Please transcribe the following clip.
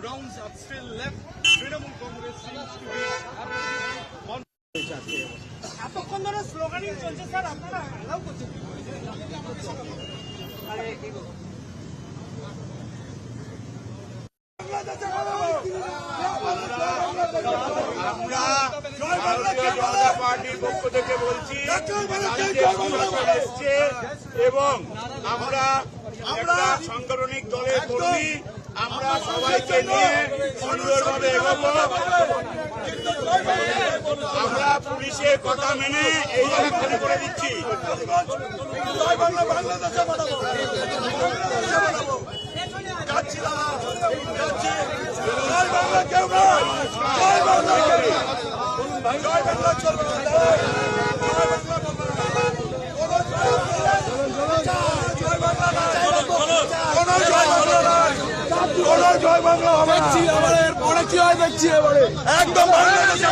rounds are still left. Trinamool Congress seems to be এতক্ষণ ধরে sloganing চলছে sir, আপনারা অ্যালাউ করছেন? আমরা ভারতীয় জনতা পার্টির পক্ষ থেকে বলছি এসছে এবং আমরা একটা সাংগঠনিক দলের কর্মী, আমরা সবাইকে নিয়ে সুন্দরভাবে এগোবো। আমরা পুলিশের কথা মেনে এই জায়গা খালি করে দিচ্ছি। জয় বাংলা হবে, পরে কি হয় দেখছি এবারে একদম বাংলাদেশে